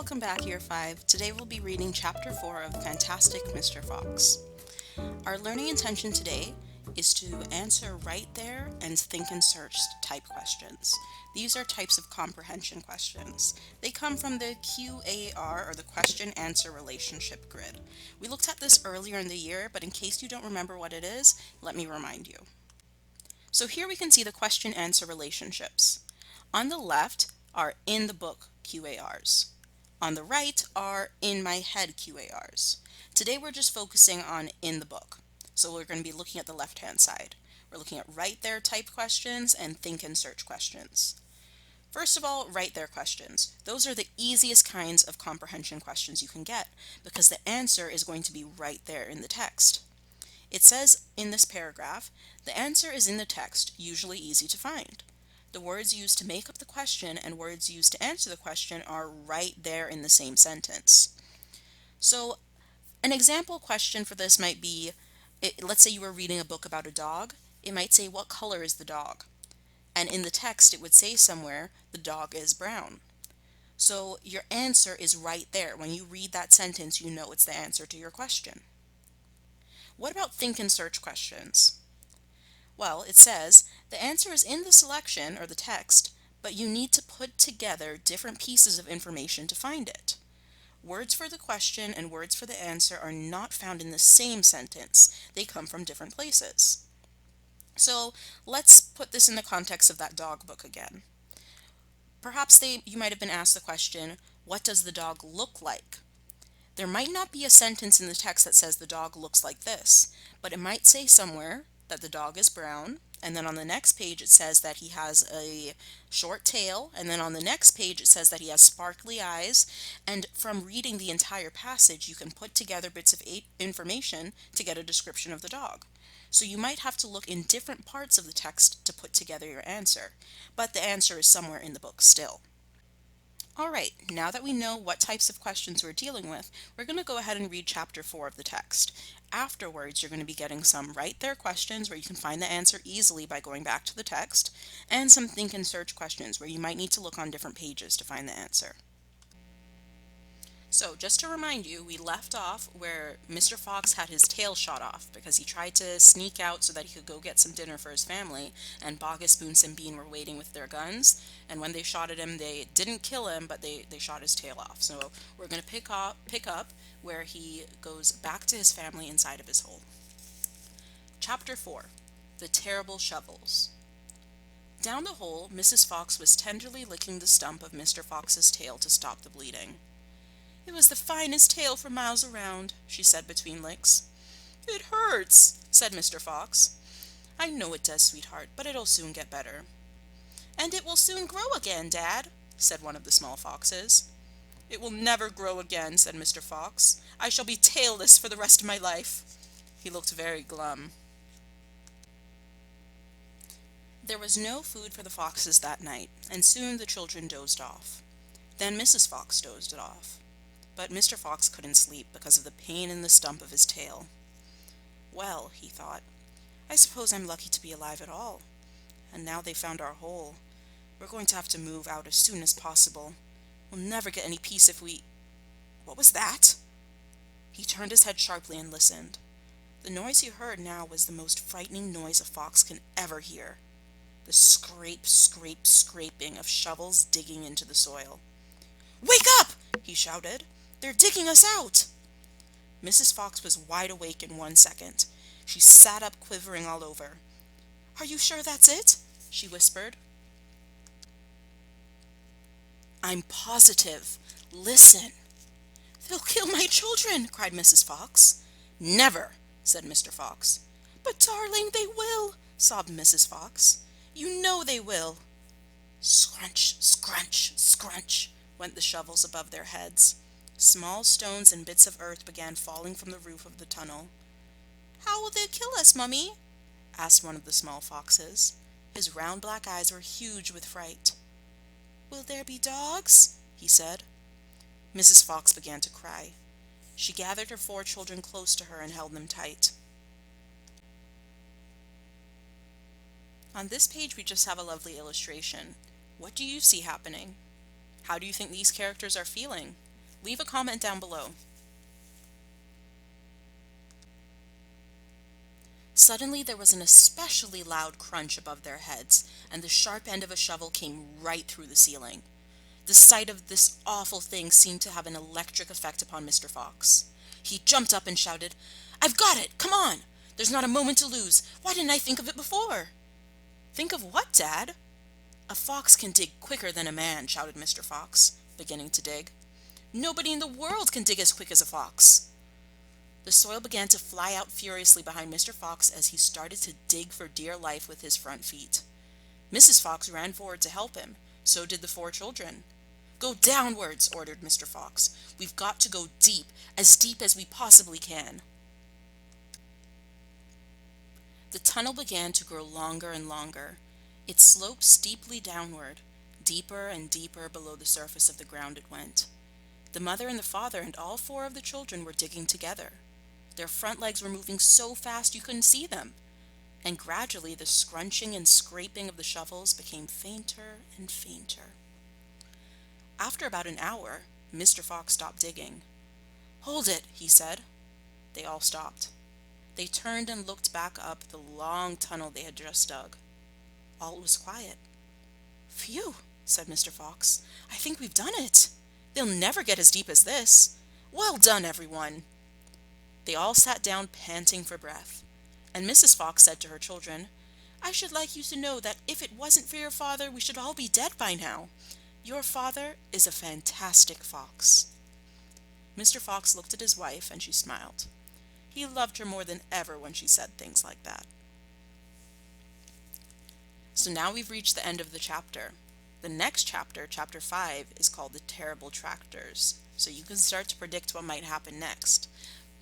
Welcome back, Year 5. Today we'll be reading Chapter 4 of Fantastic Mr. Fox. Our learning intention today is to answer right there and think and search type questions. These are types of comprehension questions. They come from the QAR, or the question answer relationship grid. We looked at this earlier in the year, but in case you don't remember what it is, let me remind you. So here we can see the question answer relationships. On the left are in the book QARs. On the right are in my head QARs. Today we're just focusing on in the book. So we're going to be looking at the left-hand side. We're looking at right there type questions and think and search questions. First of all, right there questions. Those are the easiest kinds of comprehension questions you can get because the answer is going to be right there in the text. It says in this paragraph, the answer is in the text, usually easy to find. The words used to make up the question and words used to answer the question are right there in the same sentence. So an example question for this might be, let's say you were reading a book about a dog. It might say, what color is the dog? And in the text it would say somewhere, the dog is brown. So your answer is right there. When you read that sentence, you know it's the answer to your question. What about think and search questions? Well, it says the answer is in the selection or the text, but you need to put together different pieces of information to find it. Words for the question and words for the answer are not found in the same sentence. They come from different places. So let's put this in the context of that dog book again. Perhaps you might have been asked the question, what does the dog look like? There might not be a sentence in the text that says the dog looks like this, but it might say somewhere that the dog is brown, and then on the next page it says that he has a short tail, and then on the next page it says that he has sparkly eyes, and from reading the entire passage you can put together bits of information to get a description of the dog. So you might have to look in different parts of the text to put together your answer, but the answer is somewhere in the book still. Alright, now that we know what types of questions we're dealing with, we're going to go ahead and read Chapter 4 of the text. Afterwards, you're going to be getting some right there questions where you can find the answer easily by going back to the text, and some think and search questions where you might need to look on different pages to find the answer. So just to remind you, we left off where Mr. Fox had his tail shot off because he tried to sneak out so that he could go get some dinner for his family, and Bogus, Boons, and Bean were waiting with their guns, and when they shot at him, they didn't kill him, but they shot his tail off. So we're going to pick up where he goes back to his family inside of his hole. Chapter 4. The Terrible Shovels. Down the hole, Mrs. Fox was tenderly licking the stump of Mr. Fox's tail to stop the bleeding. "It was the finest tail for miles around," she said between licks. "It hurts," said Mr. Fox. "I know it does, sweetheart, but it'll soon get better." "And it will soon grow again, Dad," said one of the small foxes. "It will never grow again," said Mr. Fox. "I shall be tailless for the rest of my life." He looked very glum. There was no food for the foxes that night, and soon the children dozed off. Then Mrs. Fox dozed off. But Mr. Fox couldn't sleep because of the pain in the stump of his tail. "Well," he thought, "I suppose I'm lucky to be alive at all. And now they've found our hole. We're going to have to move out as soon as possible. We'll never get any peace if we—" What was that? He turned his head sharply and listened. The noise he heard now was the most frightening noise a fox can ever hear. The scrape, scrape, scraping of shovels digging into the soil. "Wake up!" he shouted. "They're digging us out!" Mrs. Fox was wide awake in 1 second. She sat up, quivering all over. "Are you sure that's it?" she whispered. "I'm positive. Listen." "They'll kill my children!" cried Mrs. Fox. "Never!" said Mr. Fox. "But, darling, they will!" sobbed Mrs. Fox. "You know they will." Scrunch, scrunch, scrunch went the shovels above their heads. Small stones and bits of earth began falling from the roof of the tunnel. "How will they kill us, Mummy?" asked one of the small foxes. His round black eyes were huge with fright. "Will there be dogs?" he said. Mrs. Fox began to cry. She gathered her 4 children close to her and held them tight. On this page we just have a lovely illustration. What do you see happening? How do you think these characters are feeling? Leave a comment down below. Suddenly there was an especially loud crunch above their heads, and the sharp end of a shovel came right through the ceiling. The sight of this awful thing seemed to have an electric effect upon Mr. Fox. He jumped up and shouted, "I've got it! Come on! There's not a moment to lose! Why didn't I think of it before?" "Think of what, Dad?" "A fox can dig quicker than a man," shouted Mr. Fox, beginning to dig. "Nobody in the world can dig as quick as a fox." The soil began to fly out furiously behind Mr. Fox as he started to dig for dear life with his front feet. Mrs. Fox ran forward to help him. So did the four children. "Go downwards," ordered Mr. Fox. "We've got to go deep as we possibly can." The tunnel began to grow longer and longer. It sloped steeply downward. Deeper and deeper below the surface of the ground it went. The mother and the father and all four of the children were digging together. Their front legs were moving so fast you couldn't see them. And gradually the scrunching and scraping of the shovels became fainter and fainter. After about an hour, Mr. Fox stopped digging. "Hold it," he said. They all stopped. They turned and looked back up the long tunnel they had just dug. All was quiet. "Phew," said Mr. Fox. "I think we've done it. They'll never get as deep as this. Well done, everyone." They all sat down panting for breath. And Mrs. Fox said to her children, "I should like you to know that if it wasn't for your father, we should all be dead by now. Your father is a fantastic fox." Mr. Fox looked at his wife and she smiled. He loved her more than ever when she said things like that. So now we've reached the end of the chapter. The next chapter, chapter 5, is called The Terrible Tractors. So you can start to predict what might happen next.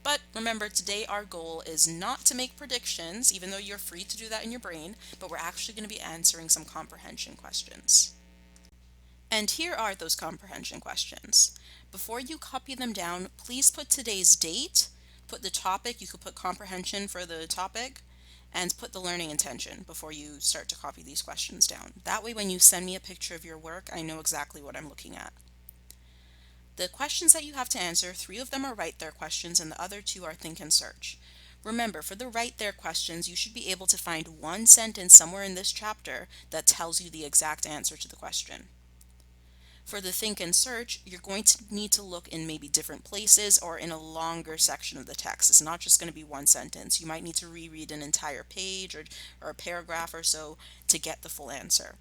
But remember, today our goal is not to make predictions, even though you're free to do that in your brain, but we're actually going to be answering some comprehension questions. And here are those comprehension questions. Before you copy them down, please put today's date, put the topic, you could put comprehension for the topic, and put the learning intention before you start to copy these questions down. That way when you send me a picture of your work, I know exactly what I'm looking at. The questions that you have to answer, 3 of them are right there questions and the other 2 are think and search. Remember, for the right there questions, you should be able to find one sentence somewhere in this chapter that tells you the exact answer to the question. For the think and search, you're going to need to look in maybe different places or in a longer section of the text. It's not just going to be one sentence. You might need to reread an entire page or a paragraph or so to get the full answer.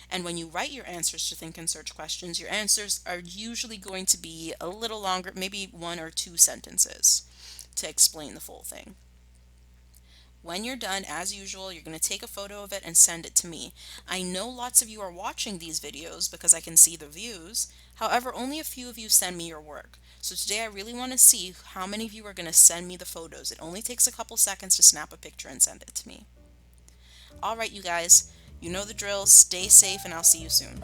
And when you write your answers to think and search questions, your answers are usually going to be a little longer, maybe 1 or 2 sentences to explain the full thing. When you're done, as usual, you're going to take a photo of it and send it to me. I know lots of you are watching these videos because I can see the views. However, only a few of you send me your work. So today I really want to see how many of you are going to send me the photos. It only takes a couple seconds to snap a picture and send it to me. All right, you guys, you know the drill. Stay safe and I'll see you soon.